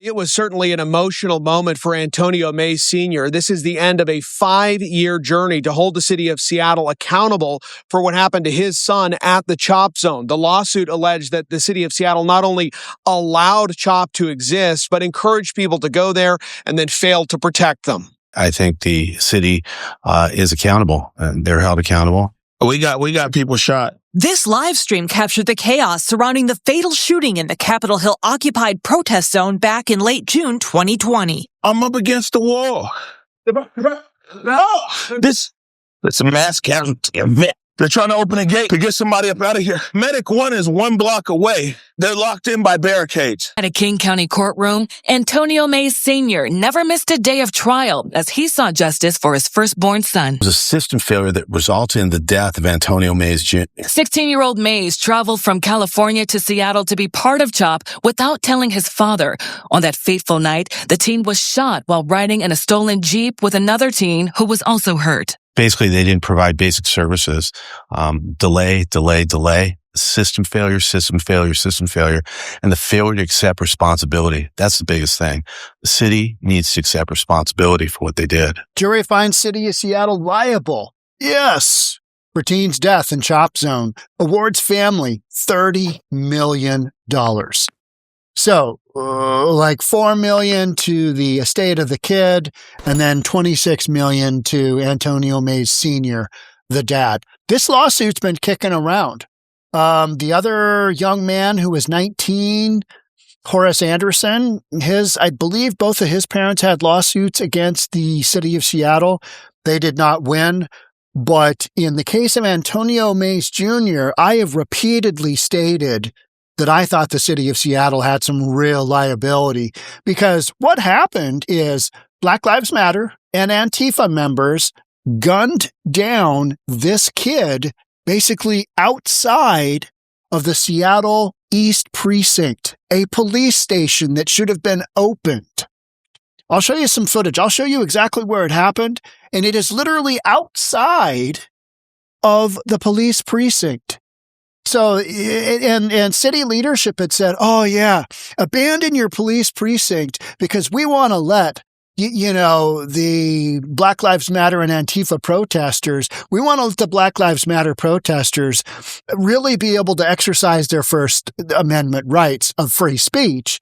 It was certainly an emotional moment for Antonio Mays Sr. This is the end of a 5-year journey to hold the city of Seattle accountable for what happened to his son at the CHOP zone. The lawsuit alleged that the city of Seattle not only allowed CHOP to exist, but encouraged people to go there and then failed to protect them. I think the city is accountable, and they're held accountable. We got people shot. This live stream captured the chaos surrounding the fatal shooting in the Capitol Hill occupied protest zone back in late June 2020. I'm up against the wall. It's a mass casualty event. They're trying to open a gate to get somebody up out of here. Medic 1 is 1 block away. They're locked in by barricades. At a King County courtroom, Antonio Mays Sr. never missed a day of trial as he sought justice for his firstborn son. It was a system failure that resulted in the death of Antonio Mays Jr. 16-year-old Mays traveled from California to Seattle to be part of CHOP without telling his father. On that fateful night, the teen was shot while riding in a stolen Jeep with another teen who was also hurt. Basically, they didn't provide basic services. Delay, system failure, and the failure to accept responsibility. That's the biggest thing. The city needs to accept responsibility for what they did. Jury finds City of Seattle liable. Yes. For teen's death in CHOP zone. Awards family $30 million. So, like $4 million to the estate of the kid, and then $26 million to Antonio Mays Sr., the dad. This lawsuit's been kicking around. The other young man who was 19, Horace Anderson, I believe both of his parents had lawsuits against the city of Seattle. They did not win. But in the case of Antonio Mays Jr., I have repeatedly stated that I thought the city of Seattle had some real liability, because what happened is Black Lives Matter and Antifa members gunned down this kid basically outside of the Seattle East Precinct, a police station that should have been opened. I'll show you some footage. I'll show you exactly where it happened, and it is literally outside of the police precinct. So, and city leadership had said, oh yeah, abandon your police precinct because we want to let, the Black Lives Matter and Antifa protesters, we want to let the Black Lives Matter protesters really be able to exercise their First Amendment rights of free speech.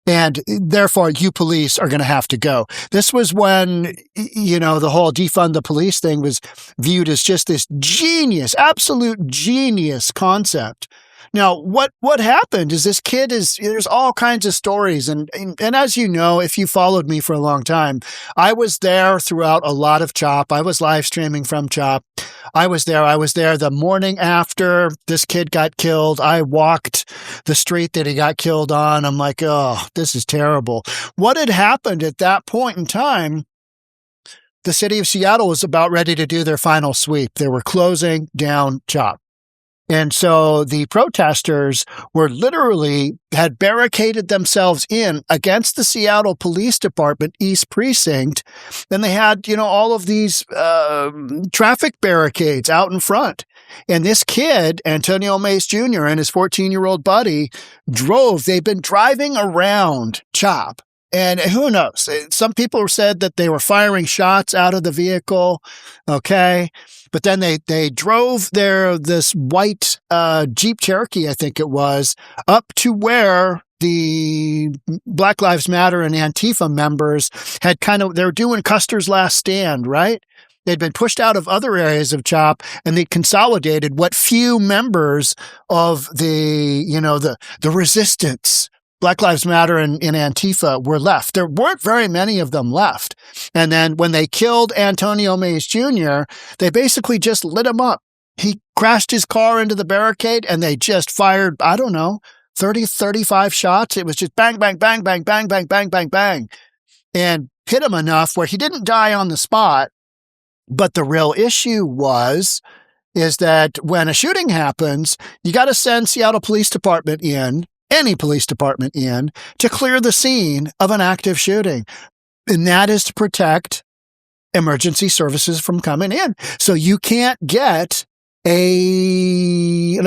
And therefore, you police are going to have to go. This was when, the whole defund the police thing was viewed as just this genius, absolute genius concept. Now, what happened is this kid there's all kinds of stories. And as you know, if you followed me for a long time, I was there throughout a lot of CHOP. I was live streaming from CHOP. I was there the morning after this kid got killed. I walked the street that he got killed on. I'm like, oh, this is terrible. What had happened at that point in time, the city of Seattle was about ready to do their final sweep. They were closing down CHOP. And so the protesters had barricaded themselves in against the Seattle Police Department East Precinct. Then they had, all of these traffic barricades out in front. And this kid, Antonio Mays Jr. and his 14-year-old buddy they've been driving around CHOP. And who knows? Some people said that they were firing shots out of the vehicle. Okay. But then they drove this white Jeep Cherokee, I think it was, up to where the Black Lives Matter and Antifa members had they were doing Custer's Last Stand, right? They'd been pushed out of other areas of CHOP, and they consolidated what few members of the resistance, Black Lives Matter and Antifa, were left. There weren't very many of them left. And then when they killed Antonio Mays Jr., they basically just lit him up. He crashed his car into the barricade, and they just fired, 30, 35 shots. It was just bang, bang, bang, bang, bang, bang, bang, bang, bang, and hit him enough where he didn't die on the spot. But the real issue is that when a shooting happens, you got to send Seattle Police Department any police department to clear the scene of an active shooting. And that is to protect emergency services from coming in. So you can't get you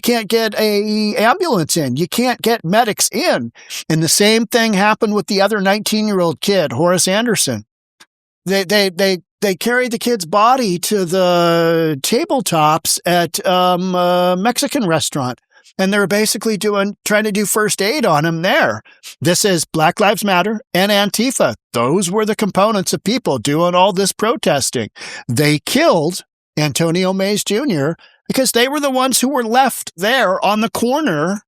can't get a ambulance in. You can't get medics in. And the same thing happened with the other 19-year-old kid, Horace Anderson. They carried the kid's body to the tabletops at a Mexican restaurant. And they were basically trying to do first aid on him there. This is Black Lives Matter and Antifa. Those were the components of people doing all this protesting. They killed Antonio Mays Jr. because they were the ones who were left there on the corner,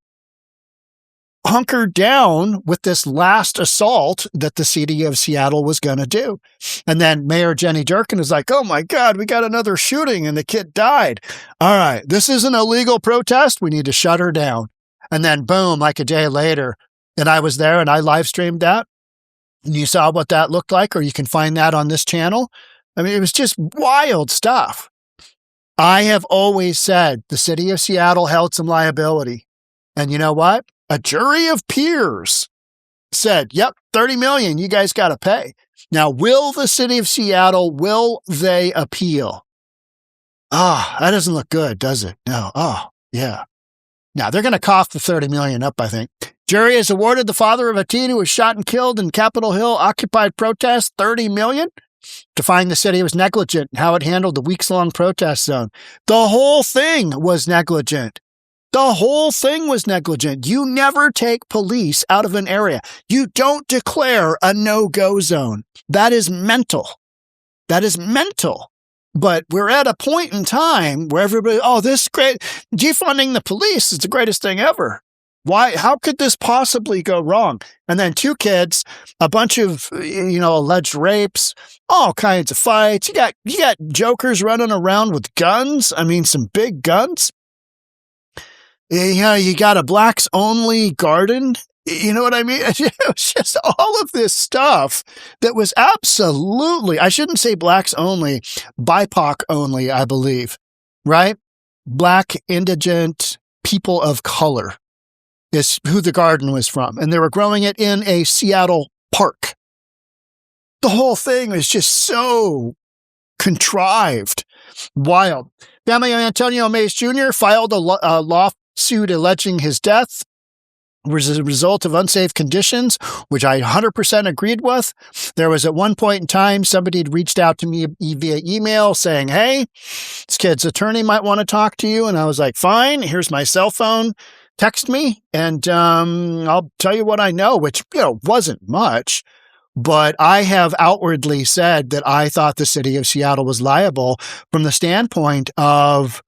hunkered down with this last assault that the city of Seattle was going to do. And then Mayor Jenny Durkan is like, oh my God, we got another shooting and the kid died. All right, this is an illegal protest. We need to shut her down. And then boom, like a day later, and I was there and I live streamed that. And you saw what that looked like, or you can find that on this channel. I mean, it was just wild stuff. I have always said the city of Seattle held some liability. And you know what? A jury of peers said, yep, $30 million, you guys got to pay. Now, will the city of Seattle, will they appeal? That doesn't look good, does it? No. Yeah. Now, they're going to cough the $30 million up, I think. Jury has awarded the father of a teen who was shot and killed in Capitol Hill occupied protest $30 million to find the city was negligent in how it handled the weeks-long protest zone. The whole thing was negligent. The whole thing was negligent. You never take police out of an area. You don't declare a no-go zone. That is mental. That is mental. But we're at a point in time where everybody, this is great. Defunding the police is the greatest thing ever. Why? How could this possibly go wrong? And then 2 kids, a bunch of, alleged rapes, all kinds of fights. You got jokers running around with guns. I mean, some big guns. You got a blacks only garden. You know what I mean? It was just all of this stuff that was absolutely, I shouldn't say blacks only, BIPOC only, I believe, right? Black, indigent, people of color is who the garden was from. And they were growing it in a Seattle park. The whole thing was just so contrived, wild. Family of Antonio Mays Jr. filed a lawsuit alleging his death was a result of unsafe conditions, which I 100% agreed with. There was at one point in time, somebody had reached out to me via email saying, hey, this kid's attorney might want to talk to you. And I was like, fine, here's my cell phone. Text me and I'll tell you what I know, which, wasn't much. But I have outwardly said that I thought the city of Seattle was liable from the standpoint of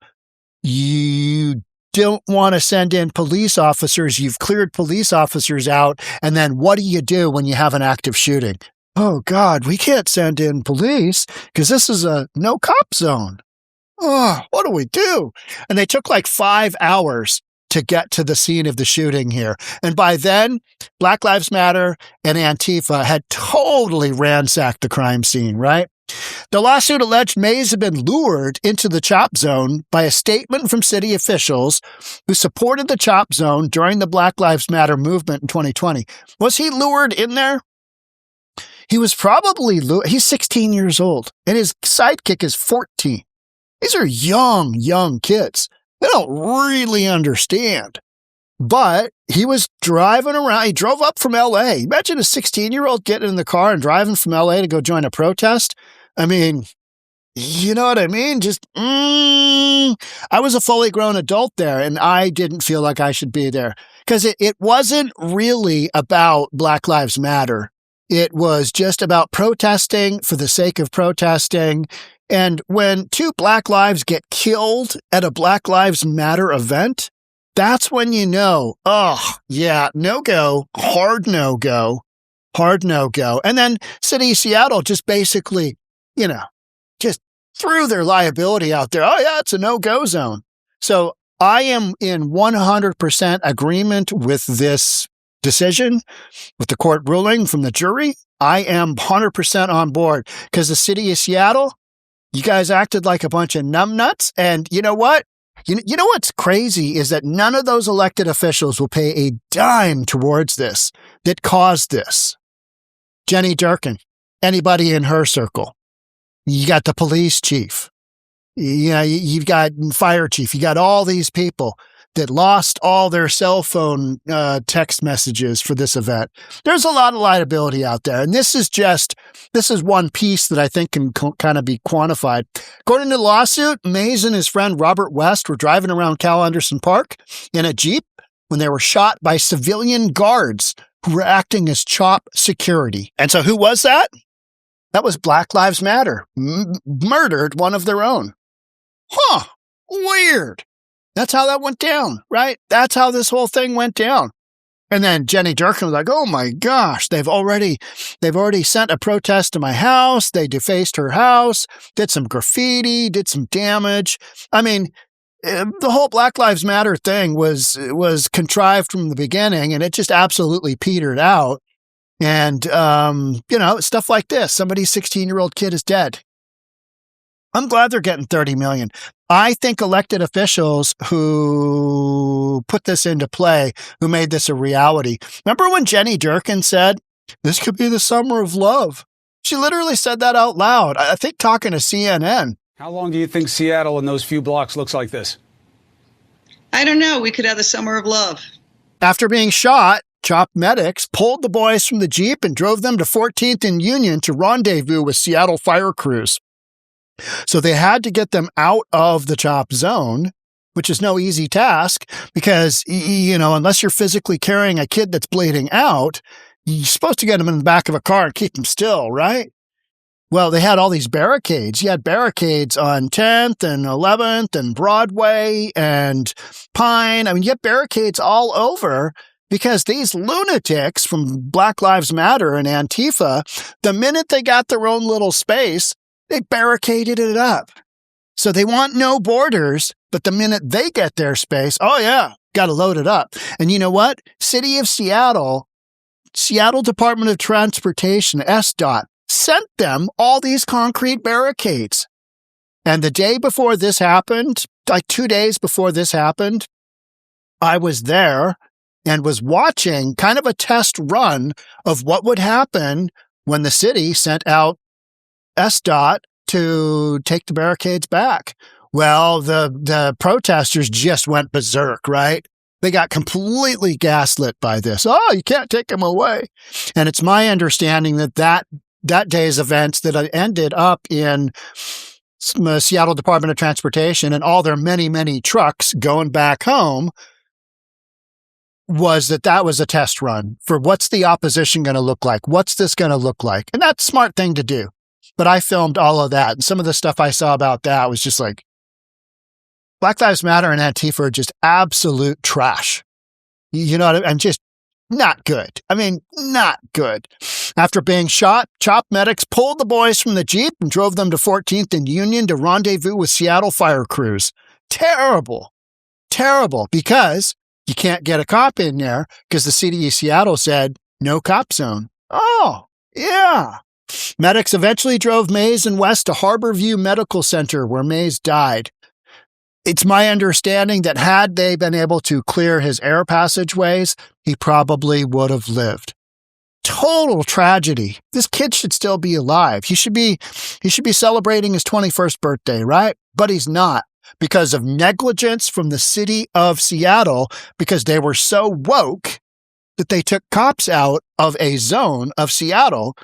you don't want to send in police officers. You've cleared police officers out. And then what do you do when you have an active shooting? Oh, God, we can't send in police because this is a no cop zone. Oh, what do we do? And they took like 5 hours to get to the scene of the shooting here. And by then, Black Lives Matter and Antifa had totally ransacked the crime scene, right? The lawsuit alleged Mays had been lured into the chop zone by a statement from city officials who supported the chop zone during the Black Lives Matter movement in 2020. Was he lured in there? He was probably lured. He's 16 years old, and his sidekick is 14. These are young kids. They don't really understand. But he was driving around. He drove up from L.A. Imagine a 16-year-old getting in the car and driving from L.A. to go join a protest. I mean, you know what I mean? Just, I was a fully grown adult there, and I didn't feel like I should be there. Because it wasn't really about Black Lives Matter. It was just about protesting for the sake of protesting. And when 2 Black lives get killed at a Black Lives Matter event, that's when you know, no go, hard no go. And then City of Seattle just basically, just threw their liability out there. Oh, yeah, it's a no-go zone. So I am in 100% agreement with this decision, with the court ruling from the jury. I am 100% on board because the City of Seattle, you guys acted like a bunch of numbnuts. And you know what? You know what's crazy is that none of those elected officials will pay a dime towards this that caused this. Jenny Durkan, anybody in her circle. You got the police chief. You've got fire chief, you got all these people that lost all their cell phone text messages for this event. There's a lot of liability out there. And this is one piece that I think can kind of be quantified. According to the lawsuit, Mays and his friend Robert West were driving around Cal Anderson Park in a Jeep when they were shot by civilian guards who were acting as CHOP security. And so who was that? That was Black Lives Matter. Murdered one of their own. Huh. Weird. That's how that went down, right? That's how this whole thing went down. And then Jenny Durkin was like, oh my gosh, they've already sent a protest to my house. They defaced her house, did some graffiti, did some damage. I mean, the whole Black Lives Matter thing was contrived from the beginning, and it just absolutely petered out. And, stuff like this. Somebody's 16-year-old kid is dead. I'm glad they're getting $30 million. I think elected officials who put this into play, who made this a reality. Remember when Jenny Durkin said, this could be the summer of love? She literally said that out loud. I think talking to CNN. How long do you think Seattle and those few blocks looks like this? I don't know. We could have the summer of love. After being shot, CHOP medics pulled the boys from the Jeep and drove them to 14th and Union to rendezvous with Seattle fire crews. So they had to get them out of the CHOP zone, which is no easy task because, unless you're physically carrying a kid that's bleeding out, you're supposed to get them in the back of a car and keep them still, right? Well, they had all these barricades. You had barricades on 10th and 11th and Broadway and Pine. I mean, you have barricades all over because these lunatics from Black Lives Matter and Antifa, the minute they got their own little space, they barricaded it up. So they want no borders, but the minute they get their space, oh yeah, got to load it up. And you know what? City of Seattle Department of Transportation, SDOT, sent them all these concrete barricades. And the day before this happened, like 2 days before this happened, I was there and was watching kind of a test run of what would happen when the city sent out SDOT to take the barricades back. Well, the protesters just went berserk, right? They got completely gaslit by this. Oh, you can't take them away. And it's my understanding that day's events that ended up in Seattle Department of Transportation and all their many, many trucks going back home was that was a test run for what's the opposition going to look like? What's this going to look like? And that's a smart thing to do. But I filmed all of that. And some of the stuff I saw about that was just like, Black Lives Matter and Antifa are just absolute trash. You know what I mean? And just not good. I mean, not good. After being shot, CHOP medics pulled the boys from the Jeep and drove them to 14th and Union to rendezvous with Seattle fire crews. Terrible. Terrible. Because you can't get a cop in there because the city of Seattle said, no cop zone. Oh, yeah. Medics eventually drove Mays and West to Harborview Medical Center, where Mays died. It's my understanding that had they been able to clear his air passageways, he probably would have lived. Total tragedy. This kid should still be alive. He should be celebrating his 21st birthday, right? But he's not because of negligence from the city of Seattle because they were so woke that they took cops out of a zone of Seattle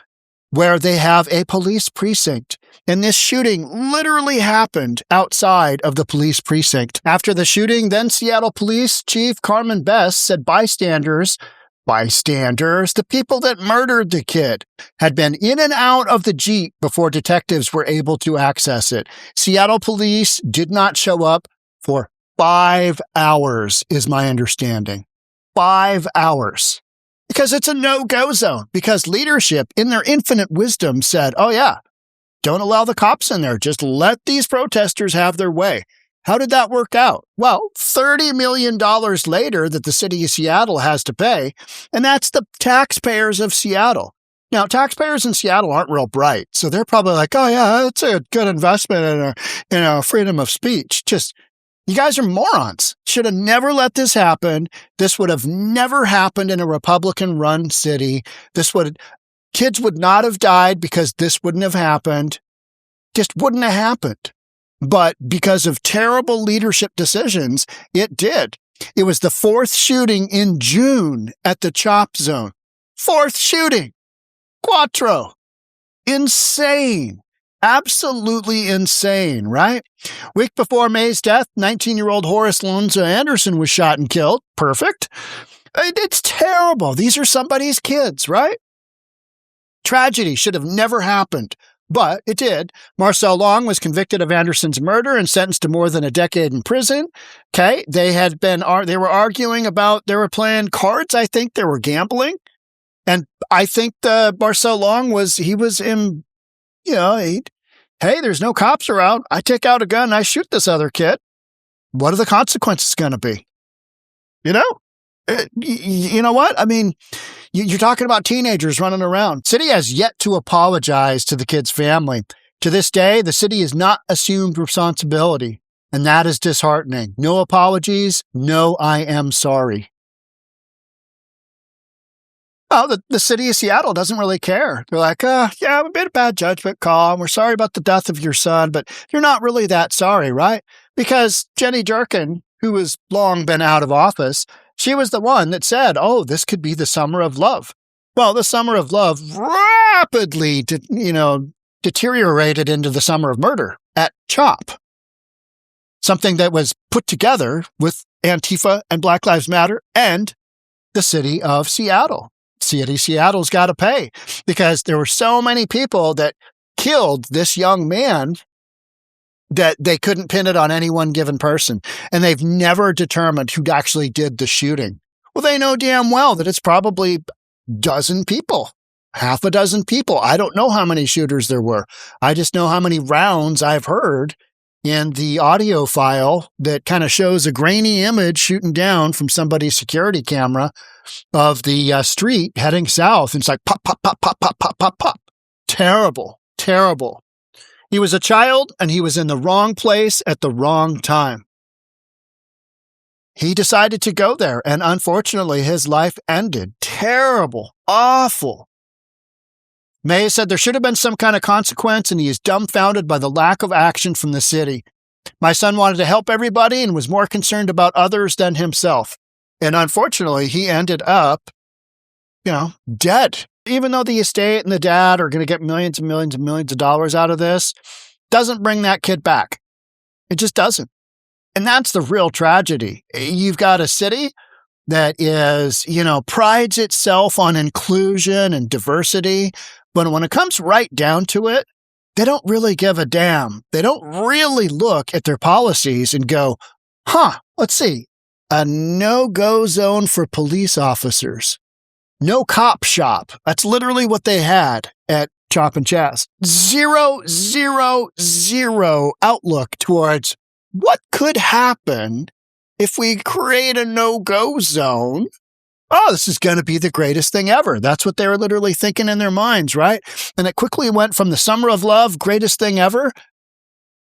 where they have a police precinct. And this shooting literally happened outside of the police precinct. After the shooting, then Seattle Police Chief Carmen Best said bystanders, the people that murdered the kid, had been in and out of the Jeep before detectives were able to access it. Seattle Police did not show up for 5 hours, is my understanding. 5 hours. Because it's a no-go zone. Because leadership, in their infinite wisdom, said, oh yeah, don't allow the cops in there. Just let these protesters have their way. How did that work out? Well, $30 million later that the city of Seattle has to pay, and that's the taxpayers of Seattle. Now, taxpayers in Seattle aren't real bright, so they're probably like, oh yeah, it's a good investment in our freedom of speech. Just, you guys are morons. Should have never let this happen. This would have never happened in a Republican-run city. Kids would not have died because this wouldn't have happened. Just wouldn't have happened. but because of terrible leadership decisions, it did. It was the fourth shooting in June at the CHOP zone. Fourth shooting. Quattro. Insane. Absolutely insane, right? Week before May's death, 19-year-old Horace Lonzo Anderson was shot and killed. Perfect. It's terrible. These are somebody's kids, right? Tragedy should have never happened, but it did. Marcel Long was convicted of Anderson's murder and sentenced to more than a decade in prison. Okay, they were arguing about, they were playing cards, I think. They were gambling. And I think Marcel Long was in, hey, there's no cops around. I take out a gun and I shoot this other kid. What are the consequences going to be? You know what? I mean, you're talking about teenagers running around. City has yet to apologize to the kid's family. To this day, the city has not assumed responsibility, and that is disheartening. No apologies, no I am sorry. Well, the city of Seattle doesn't really care. They're like, yeah, we made a bad judgment call, and we're sorry about the death of your son, but you're not really that sorry, right? Because Jenny Durkin, who has long been out of office, she was the one that said, oh, this could be the summer of love. Well, the summer of love rapidly, deteriorated into the summer of murder at CHOP. Something that was put together with Antifa and Black Lives Matter and the city of Seattle. City of Seattle's got to pay because there were so many people that killed this young man that they couldn't pin it on any one given person. And they've never determined who actually did the shooting. Well, they know damn well that it's probably dozen people, half a dozen people. I don't know how many shooters there were. I just know how many rounds I've heard in the audio file that kind of shows a grainy image shooting down from somebody's security camera of the street heading south. And it's like pop, pop, pop, pop, pop, pop, pop, pop. Terrible, terrible. He was a child and he was in the wrong place at the wrong time. He decided to go there and unfortunately his life ended. Terrible, awful. May said there should have been some kind of consequence and he is dumbfounded by the lack of action from the city. My son wanted to help everybody and was more concerned about others than himself. And unfortunately he ended up, dead. Even though the estate and the dad are going to get millions and millions and millions of dollars out of this, doesn't bring that kid back. It just doesn't. And that's the real tragedy. You've got a city that is, prides itself on inclusion and diversity. But when it comes right down to it, they don't really give a damn. They don't really look at their policies and go, let's see, a no-go zone for police officers. No cop shop. That's literally what they had at Chop and Chaz. 0 outlook towards what could happen if we create a no-go zone. Oh, this is going to be the greatest thing ever. That's what they were literally thinking in their minds, right? And it quickly went from the summer of love, greatest thing ever,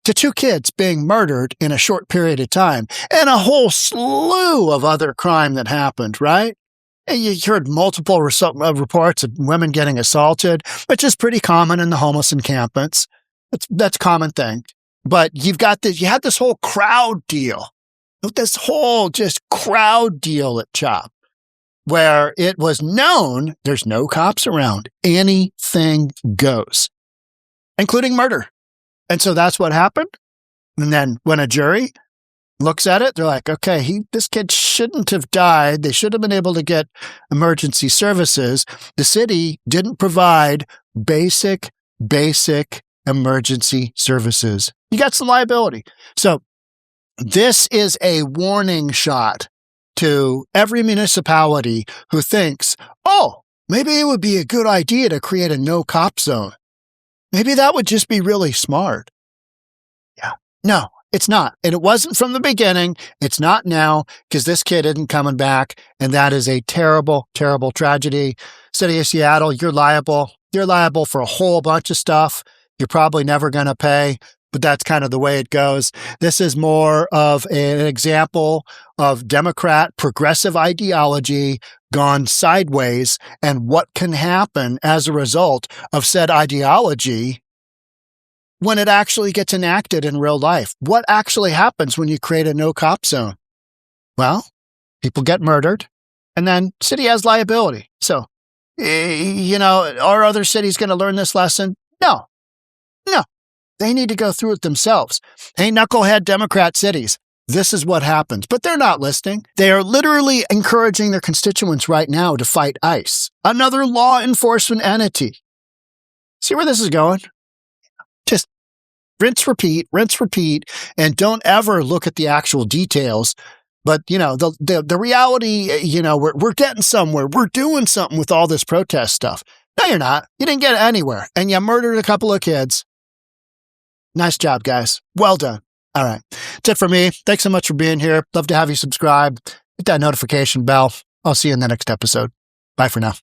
to 2 kids being murdered in a short period of time and a whole slew of other crime that happened, right? You heard multiple reports of women getting assaulted, which is pretty common in the homeless encampments. That's a common thing. But you had this whole crowd deal, this whole just crowd deal at CHOP, where it was known there's no cops around. Anything goes, including murder. And so that's what happened. And then when a jury looks at it, they're like, okay, this kid shouldn't have died. They should have been able to get emergency services. The city didn't provide basic emergency services. You got some liability. So this is a warning shot to every municipality who thinks, oh, maybe it would be a good idea to create a no cop zone. Maybe that would just be really smart. Yeah. No. It's not. And it wasn't from the beginning. It's not now because this kid isn't coming back. And that is a terrible, terrible tragedy. City of Seattle, you're liable. You're liable for a whole bunch of stuff. You're probably never going to pay, but that's kind of the way it goes. This is more of an example of Democrat progressive ideology gone sideways and what can happen as a result of said ideology when it actually gets enacted in real life? What actually happens when you create a no-cop zone? Well, people get murdered, and then city has liability. So, are other cities going to learn this lesson? No. They need to go through it themselves. Hey, knucklehead Democrat cities, this is what happens. But they're not listening. They are literally encouraging their constituents right now to fight ICE, another law enforcement entity. See where this is going? Just rinse, repeat, and don't ever look at the actual details. But, the reality, we're getting somewhere. We're doing something with all this protest stuff. No, you're not. You didn't get anywhere. And you murdered a couple of kids. Nice job, guys. Well done. All right. That's it for me. Thanks so much for being here. Love to have you subscribe. Hit that notification bell. I'll see you in the next episode. Bye for now.